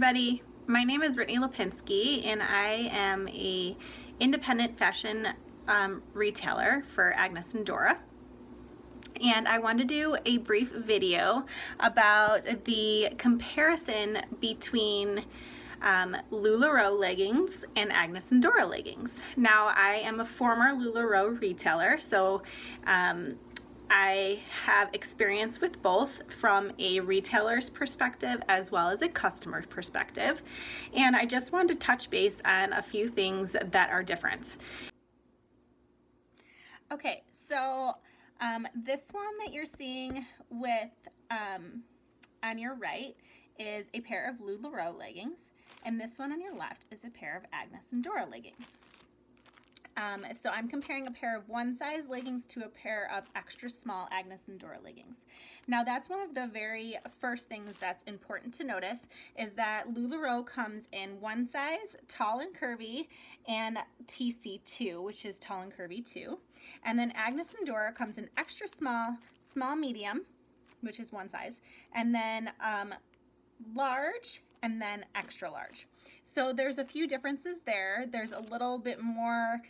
everybody. My name is Brittany Lipinski and I am a independent fashion retailer for Agnes and Dora. And I want to do a brief video about the comparison between LuLaRoe leggings and Agnes and Dora leggings. Now, I am a former LuLaRoe retailer, so I have experience with both from a retailer's perspective as well as a customer's perspective, and I just wanted to touch base on a few things that are different. Okay, so this one that you're seeing with on your right is a pair of LuLaRoe leggings, and this one on your left is a pair of Agnes and Dora leggings. So I'm comparing a pair of one size leggings to a pair of extra small Agnes and Dora leggings. Now that's one of the very first things that's important to notice, is that LuLaRoe comes in one size, tall and curvy, and TC2, which is tall and curvy 2. And then Agnes and Dora comes in extra small, small medium, which is one size, and then large, and then extra large. So there's a few differences there. There's a little bit more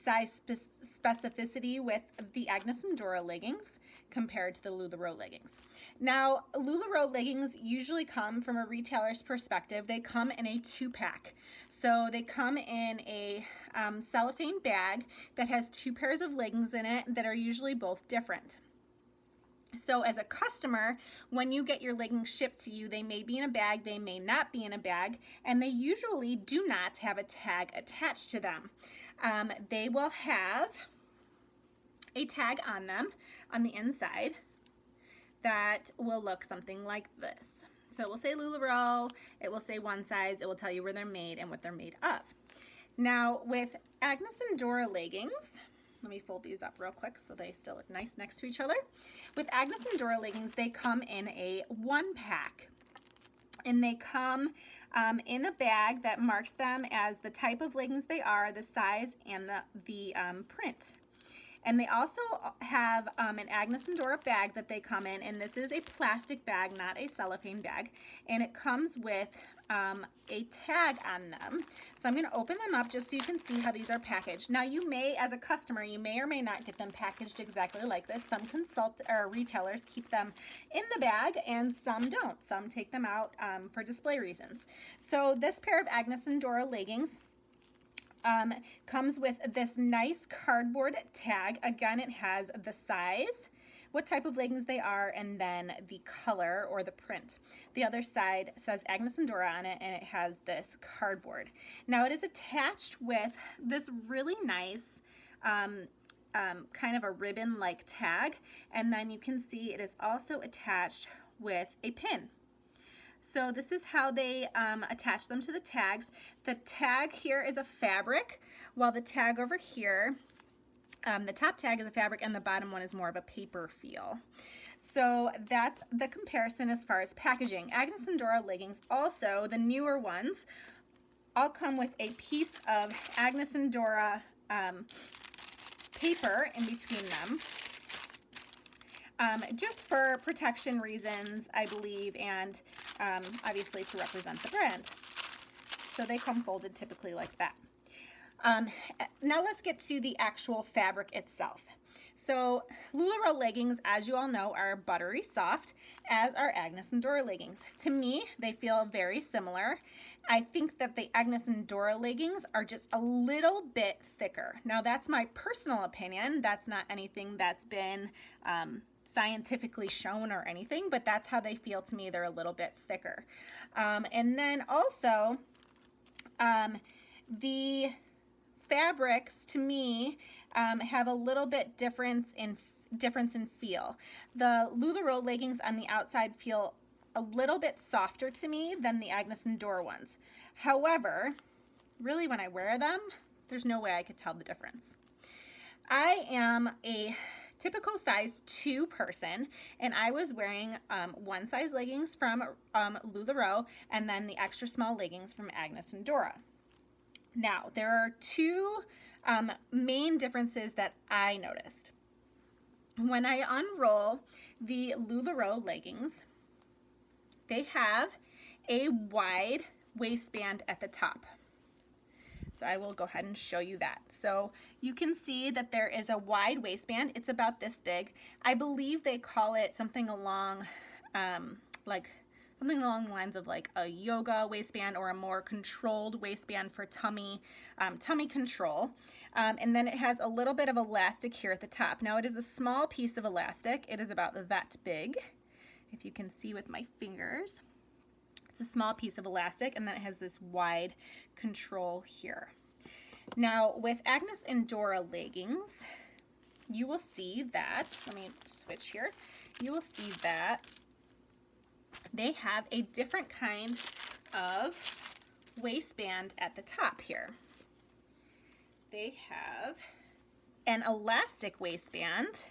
size specificity with the Agnes and Dora leggings compared to the LuLaRoe leggings. Now, LuLaRoe leggings usually come from a retailer's perspective. They come in a 2-pack. So they come in a cellophane bag that has 2 pairs of leggings in it that are usually both different. So as a customer, when you get your leggings shipped to you, they may be in a bag, they may not be in a bag, and they usually do not have a tag attached to them. They will have a tag on them on the inside that will look something like this. So it will say LuLaRoe, it will say one size, it will tell you where they're made and what they're made of. Now with Agnes and Dora leggings, let me fold these up real quick so they still look nice next to each other. With Agnes and Dora leggings, they come in a 1-pack. And they come in a bag that marks them as the type of leggings they are, the size, and the print. And they also have an Agnes and Dora bag that they come in, and this is a plastic bag, not a cellophane bag, and it comes with a tag on them. So I'm going to open them up just so you can see how these are packaged. Now you may, as a customer, you may or may not get them packaged exactly like this. Some retailers keep them in the bag and some don't. Some take them out for display reasons. So this pair of Agnes and Dora leggings comes with this nice cardboard tag. Again, it has the size, what type of leggings they are, and then the color or the print. The other side says Agnes and Dora on it, and it has this cardboard. Now it is attached with this really nice kind of a ribbon-like tag, and then you can see it is also attached with a pin. So this is how they attach them to the tags. The tag here is a fabric, while the tag over here, the top tag is a fabric and the bottom one is more of a paper feel. So that's the comparison as far as packaging. Agnes and Dora leggings, also the newer ones, all come with a piece of Agnes and Dora paper in between them. Just for protection reasons, I believe, and obviously to represent the brand. So they come folded typically like that. Now let's get to the actual fabric itself. So LuLaRoe leggings, as you all know, are buttery soft, as are Agnes and Dora leggings. To me, they feel very similar. I think that the Agnes and Dora leggings are just a little bit thicker. Now that's my personal opinion. That's not anything that's been scientifically shown or anything, but that's how they feel to me. They're a little bit thicker. And then also, the fabrics to me have a little bit difference in feel. The LuLaRoe leggings on the outside feel a little bit softer to me than the Agnes and Dora ones. However, really when I wear them, there's no way I could tell the difference. I am a typical size 2 person, and I was wearing one size leggings from LuLaRoe and then the extra small leggings from Agnes and Dora. Now, there are 2 main differences that I noticed. When I unroll the LuLaRoe leggings, they have a wide waistband at the top. So I will go ahead and show you that. So you can see that there is a wide waistband. It's about this big. I believe they call it something along something along the lines of like a yoga waistband or a more controlled waistband for tummy control. And then it has a little bit of elastic here at the top. Now it is a small piece of elastic. It is about that big, if you can see with my fingers. It's a small piece of elastic, and then it has this wide control here. Now with Agnes and Dora leggings, you will see that, let me switch here, you will see that they have a different kind of waistband at the top here. They have an elastic waistband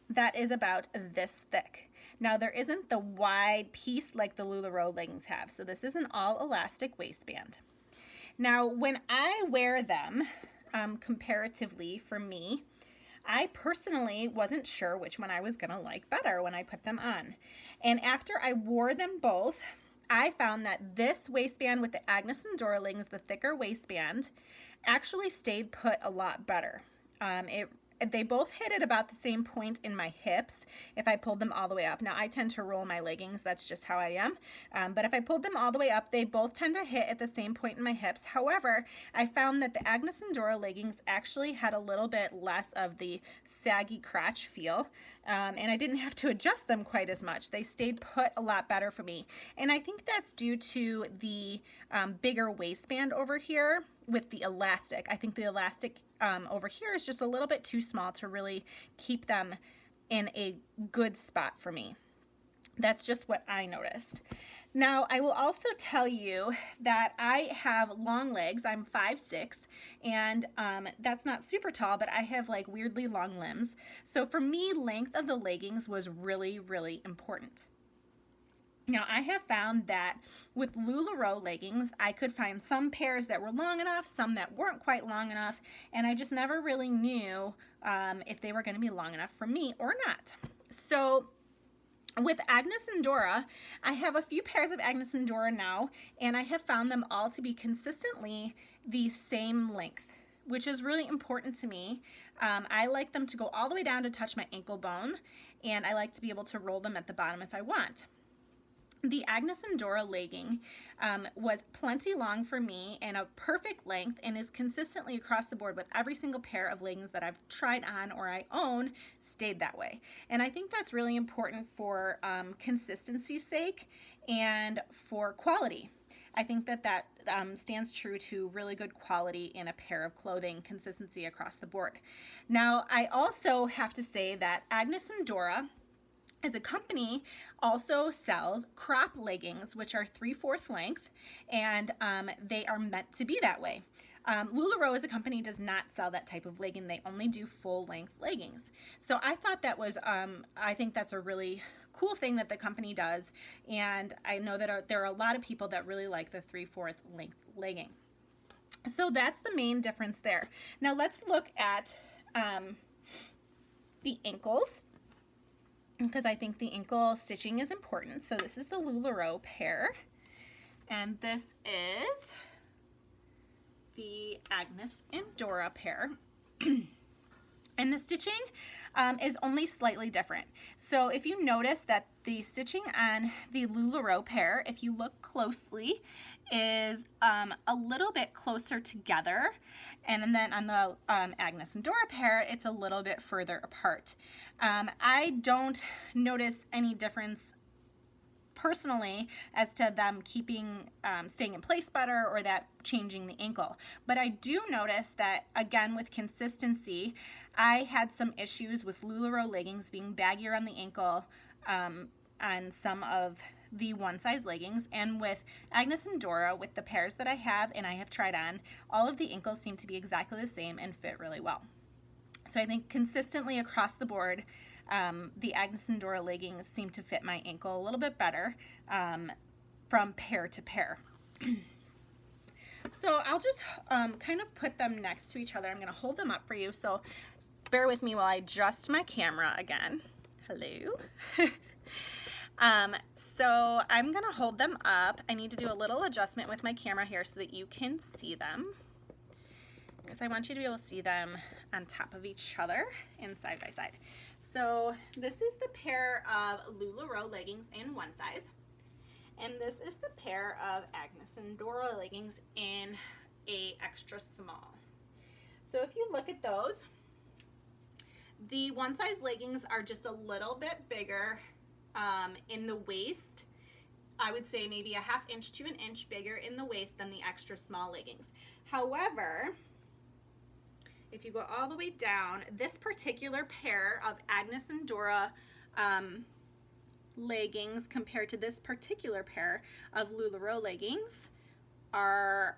that is about this thick. Now there isn't the wide piece like the LuLaRoe leggings have, so this is an all elastic waistband. Now when I wear them, comparatively for me, I personally wasn't sure which one I was gonna like better when I put them on. And after I wore them both, I found that this waistband with the Agnes and Dora leggings, the thicker waistband, actually stayed put a lot better. They both hit at about the same point in my hips if I pulled them all the way up. Now I tend to roll my leggings, that's just how I am. But if I pulled them all the way up, they both tend to hit at the same point in my hips. However, I found that the Agnes and Dora leggings actually had a little bit less of the saggy crotch feel. And I didn't have to adjust them quite as much. They stayed put a lot better for me. And I think that's due to the bigger waistband over here with the elastic. I think the elastic over here is just a little bit too small to really keep them in a good spot for me. That's just what I noticed. Now, I will also tell you that I have long legs. I'm 5'6", and that's not super tall, but I have like weirdly long limbs. So for me, length of the leggings was really, really important. Now, I have found that with LuLaRoe leggings, I could find some pairs that were long enough, some that weren't quite long enough, and I just never really knew if they were going to be long enough for me or not. So with Agnes and Dora, I have a few pairs of Agnes and Dora now, and I have found them all to be consistently the same length, which is really important to me. I like them to go all the way down to touch my ankle bone, and I like to be able to roll them at the bottom if I want. The Agnes and Dora legging was plenty long for me and a perfect length, and is consistently across the board with every single pair of leggings that I've tried on or I own stayed that way. And I think that's really important for consistency's sake and for quality. I think that stands true to really good quality in a pair of clothing, consistency across the board. Now, I also have to say that Agnes and Dora as a company also sells crop leggings, which are 3/4 length, and they are meant to be that way. LuLaRoe as a company does not sell that type of legging. They only do full length leggings. So I thought that was, I think that's a really cool thing that the company does, and I know that there are a lot of people that really like the 3/4 length legging. So that's the main difference there. Now let's look at the ankles, because I think the ankle stitching is important. So this is the LuLaRoe pair, and this is the Agnes and Dora pair. And the stitching is only slightly different. So if you notice that the stitching on the LuLaRoe pair, if you look closely, is a little bit closer together, and then on the Agnes and Dora pair, it's a little bit further apart. I don't notice any difference personally as to them staying in place better, or that changing the ankle. But I do notice that, again, with consistency, I had some issues with LuLaRoe leggings being baggier on the ankle on some of the one size leggings, and with Agnes and Dora, with the pairs that I have and I have tried on, all of the ankles seem to be exactly the same and fit really well. So I think consistently across the board, the Agnes and Dora leggings seem to fit my ankle a little bit better from pair to pair. So I'll just kind of put them next to each other. I'm going to hold them up for you, so bear with me while I adjust my camera again. Hello. So I'm gonna hold them up. I need to do a little adjustment with my camera here so that you can see them, because I want you to be able to see them on top of each other and side by side. So this is the pair of LuLaRoe leggings in one size, and this is the pair of Agnes and Dora leggings in a extra small. So if you look at those, the one size leggings are just a little bit bigger in the waist. I would say maybe a ½ inch to an inch bigger in the waist than the extra small leggings. However, if you go all the way down, this particular pair of Agnes and Dora leggings compared to this particular pair of LuLaRoe leggings are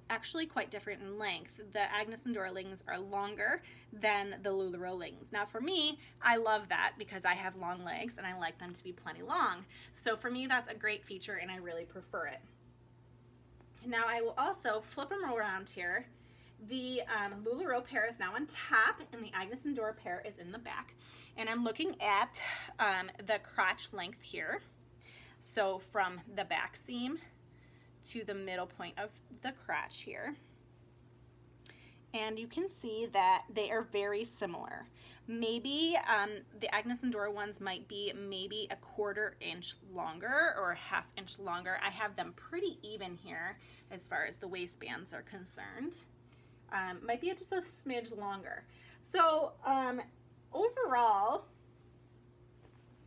actually quite different in length. The Agnes and Dora leggings are longer than the LuLaRoe leggings. Now for me, I love that because I have long legs and I like them to be plenty long. So for me, that's a great feature and I really prefer it. Now I will also flip them around here. The LuLaRoe pair is now on top and the Agnes and Dora pair is in the back. And I'm looking at the crotch length here. So from the back seam to the middle point of the crotch here. And you can see that they are very similar. Maybe the Agnes and Dora ones might be maybe a ½ inch longer or a ½ inch longer. I have them pretty even here as far as the waistbands are concerned. Might be just a smidge longer. So overall,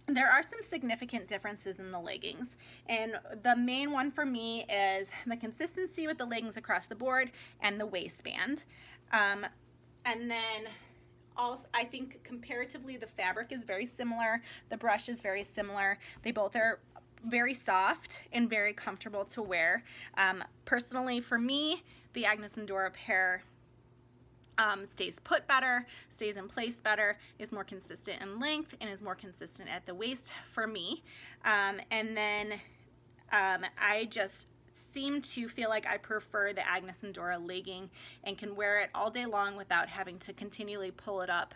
there are some significant differences in the leggings, and the main one for me is the consistency with the leggings across the board and the waistband. And then also, I think comparatively the fabric is very similar, the brush is very similar. They both are very soft and very comfortable to wear. Personally for me, the Agnes and Dora pair stays put better, stays in place better, is more consistent in length, and is more consistent at the waist for me. And then I just seem to feel like I prefer the Agnes and Dora legging and can wear it all day long without having to continually pull it up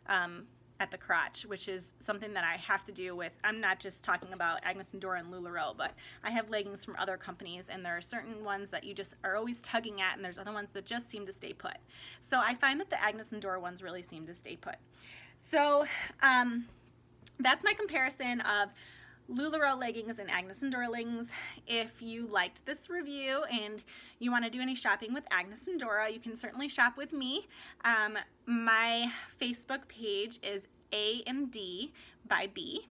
at the crotch, which is something that I have to do with. I'm not just talking about Agnes and Dora and LuLaRoe, but I have leggings from other companies, and there are certain ones that you just are always tugging at, and there's other ones that just seem to stay put. So I find that the Agnes and Dora ones really seem to stay put. So that's my comparison of LuLaRoe leggings and Agnes and Dora leggings. If you liked this review and you want to do any shopping with Agnes and Dora, you can certainly shop with me. My Facebook page is A&D by B.